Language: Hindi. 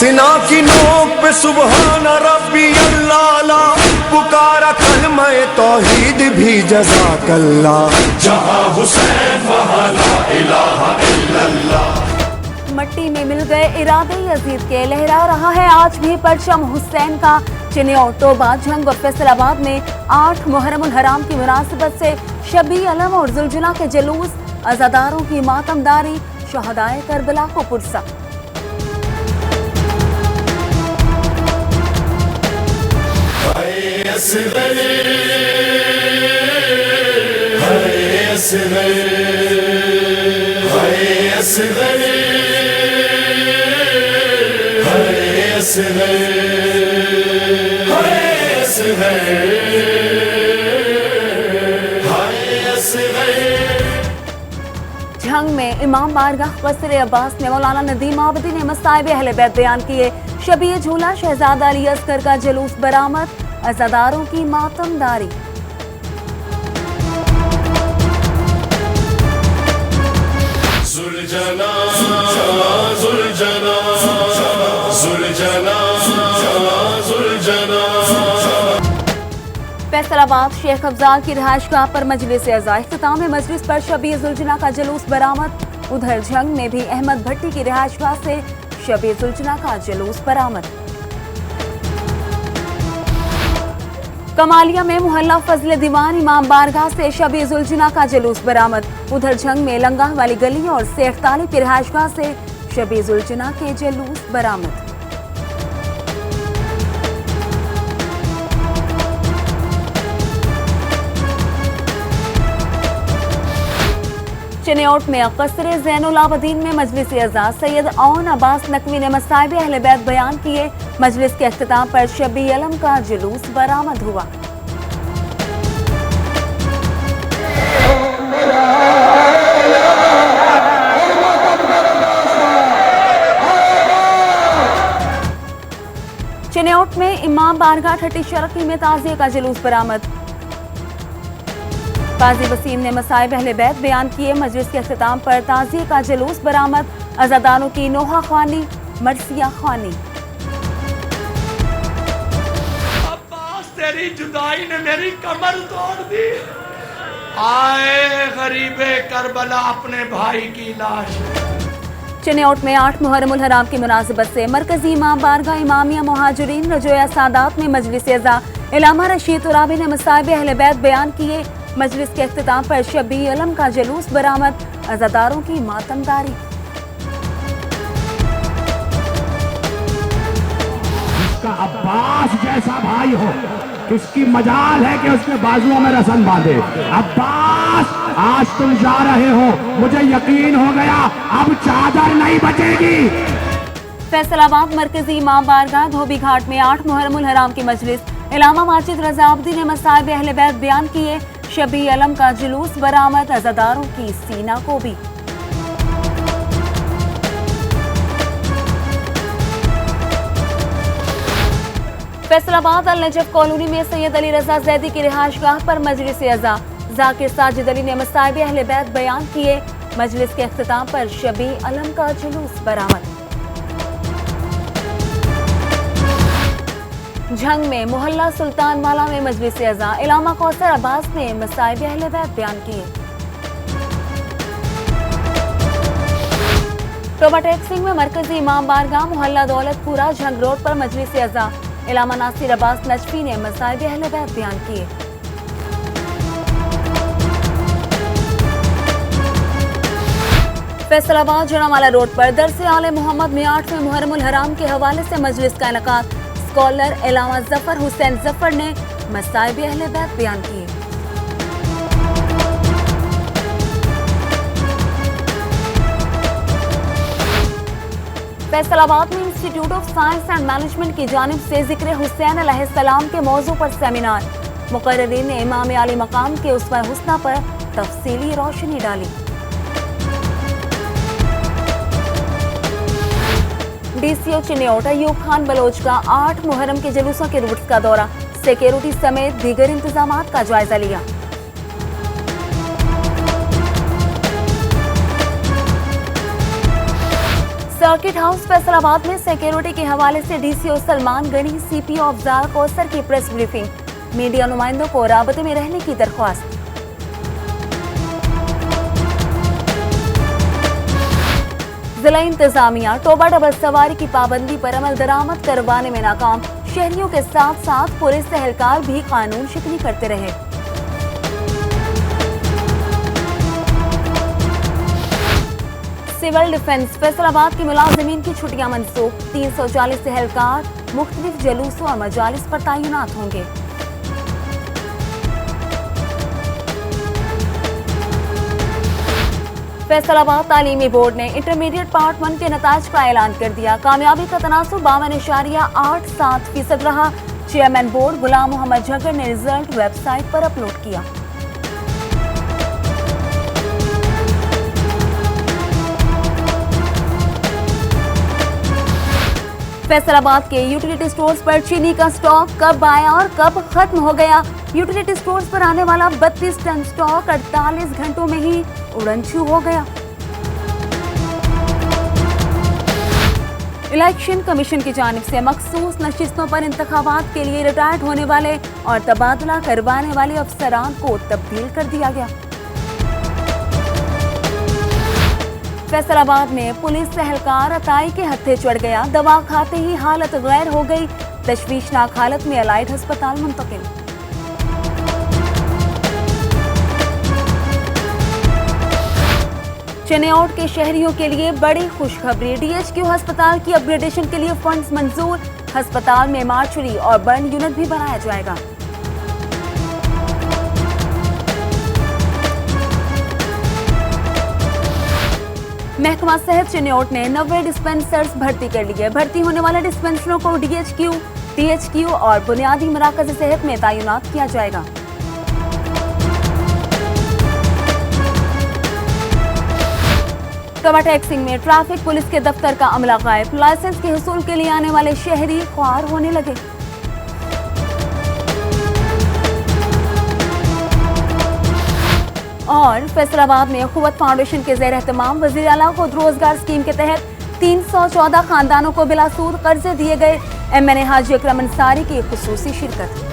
सिना की नोक पे सुबहान रब्बी अल्लाह पुकारा कलमा तौहीद भी जज़ाकल्लाह। जहाँ हुसैन वहाँ ला इलाहा इल्लल्लाह। मट्टी में मिल गए इरादे यजीद के, लहरा रहा है आज भी परचम हुसैन का। चिन्योट, तोबा, झंग और फैसलाबाद में 8 मुहर्रमुल हराम की मुनासिबत से शबी अलम और जुलजुला के जुलूस, अज़ादारों की मातमदारी, शहदाए करबला को पुरसा। झंग में इमाम बारगाह कस्र अब्बास में मौलाना नदीम आबदी ने मसाइब अहले बैत बयान किए। शबीह झूला शहजादा अली असगर का जुलूस बरामद, अज़ादारों की मातमदारी। जुलजना जुलजना जुलजना जुलजना। फैसलाबाद शेख अफजाल की रिहाइशगाह पर मजलिस अज़ा, इख्तिताम मजलिस पर शबीह जुलजना का जुलूस बरामद। उधर झंग में भी अहमद भट्टी की रिहाइशगाह से शबीह जुलजना का जुलूस बरामद। कमालिया में मोहल्ला फजल दीवान इमाम बारगाह से शबीह जुलजना का जुलूस बरामद। उधर झंग में लंगा वाली गली और शेख तालिब की रिहाइशगाह से शबीह जुलजना के जुलूस बरामद। चिन्योट में कस्र ज़ैनुल आबदीन में मजलिस अज़ा सैयद औन अब्बास नकवी ने मसाइब अहले बैत बयान किए। मजलिस के अख्तिताम पर शबी अलम का जुलूस बरामद हुआ। चिन्योट में इमाम बारगाह ठट्टी शरकी में ताज़िये का जुलूस बरामद। काजी वसीम ने मसाइब अहले बैत बयान किए। मजलिस के अख्तिताम पर ताज़िये का जुलूस बरामद, अज़ादारों की नोहा ख्वानी, मरसिया ख्वानी। अब्बास तेरी जुदाई ने मेरी कमर तोड़ दी। आए गरीबे करबला अपने भाई की लाश। चिन्योट में 8 मुहर्रमुल हराम की मुनासिबत से मरकजी इमाम बारगाह इमामिया मुहाजिरीन रजोया सादात में मजलिस अज़ा इलामा रशीद तुराबी ने मसाइब अहले बैत बयान किए। मजलिस के अख्तिताम पर शबी अलम का जुलूस बरामद, अज़ादारों की मातमदारी। जिसका अब्बास जैसा भाई हो, किसकी मजाल है कि उसके बाजुओं में रसन बांधे। अब्बास, आज तुम जा रहे हो, मुझे यकीन हो गया अब चादर नहीं बचेगी। फैसलाबाद मरकजी इमाम बारगाह धोबी घाट में 8 मुहर्रमुल हराम की मजलिस इलामा माजिद रजा अब्दी ने मसाइब अहले बैत बयान किए। शबी अलम का जुलूस बरामद, अज़ादारों की सीना को भी। फैसलाबाद अल नजफ कॉलोनी में सैयद अली रजा जैदी की रिहाइशगाह पर मजलिस अज़ा जाकिर साजिद अली ने मसाइब अहले बैत बयान किए। मजलिस के अख्तिताम पर शबी अलम का जुलूस बरामद। झंग में मोहल्ला सुल्तान वाला में मजलिस अज़ा इलामा कौसर अब्बास ने मसाइब अहले बैत बयान किए। टोबाटेक सिंह में मरकजी इमाम बारगाह मोहल्ला दौलतपुरा झंग रोड पर मजलिस अज़ा इलामा नासिर अब्बास नजफी ने मसाइब अहले बैत बयान किए। फैसलाबाद जड़ावाला रोड पर दरसे आले मोहम्मद में 8वें मुहर्रमुल हराम के हवाले से मजलिस का इनकाद। स्कॉलर इलामा जफर हुसैन जफर ने मसाइब अहले बैत बयान किए। फैसलाबाद में institute of science and management की जानिब से जिक्र हुसैन अलैहिस्सलाम के मौजू पर सेमिनार। मुकर्रिरीन ने इमाम आली मकाम के उस्वा हुस्ना पर तफसीली रोशनी डाली। डीसीओ चिन्योट अयूब खान बलोच का 8 मुहर्रम के जुलूसों के रूट्स का दौरा, सिक्योरिटी समेत दीगर इंतजामात का जायजा लिया। सर्किट हाउस फैसलाबाद में सिक्योरिटी के हवाले से डीसीओ सलमान गनी, सीपीओ अफजाल कौसर की प्रेस ब्रीफिंग। मीडिया नुमाइंदों को राबते में रहने की दरख्वास्त। जिला इंतजामिया टोबा डबल सवारी की पाबंदी पर अमल दरामद करवाने में नाकाम। शहरियों के साथ साथ पुलिस एहलकार भी कानून शिकनी करते रहे। सिविल डिफेंस फैसलाबाद के मुलाजिमीन की छुट्टियां मनसूख। 340 एहलकार मुख्तलिफ जलूसों और मजालिस पर तैनात होंगे। फैसलाबाद तालीमी बोर्ड ने इंटरमीडिएट पार्ट 1 के नताज का ऐलान कर दिया। कामयाबी का तनासुब 52.87% रहा। चेयरमैन बोर्ड गुलाम मोहम्मद झगर ने रिजल्ट वेबसाइट पर अपलोड किया। फैसलाबाद के यूटिलिटी स्टोर्स पर चीनी का स्टॉक कब आया और कब खत्म हो गया। यूटिलिटी स्टोर्स पर आने वाला 32 टन स्टॉक 48 घंटों में ही उड़नछू हो गया। इलेक्शन कमीशन की जानिब से मखसूस नशिस्तों पर इंतखाबात के लिए रिटायर्ड होने वाले और तबादला करवाने वाले अफसरान को तब्दील कर दिया गया। फैसलाबाद में पुलिस एहलकार अताई के हत्थे चढ़ गया। दवा खाते ही हालत गैर हो गई। तशवीशनाक हालत में अलाइड अस्पताल मुंतकिल। चेन्नई के शहरियों के लिए बड़ी खुशखबरी। डीएचक्यू अस्पताल की अपग्रेडेशन के लिए फंड्स मंजूर। अस्पताल में मार्चरी और बर्न यूनिट भी बनाया जाएगा। महकमा सेहत चेन्नई ने 90 डिस्पेंसर्स भर्ती कर लिए। भर्ती होने वाले डिस्पेंसरों को डीएचक्यू, टीएचक्यू और बुनियादी मराकज सेहत में तैनात किया जाएगा। टोबा टैक्सिंग में ट्रैफिक पुलिस के दफ्तर का अमला गायब। लाइसेंस के हुसूल के लिए आने वाले शहरी ख्वार होने लगे। और फैसलाबाद में खुवत फाउंडेशन के ज़ेर एहतमाम वज़ीर आला खुद रोजगार स्कीम के तहत 314 खानदानों को बिलासूद कर्जे दिए गए। MNA हाजी अकरम अंसारी की खुसूसी शिरकत।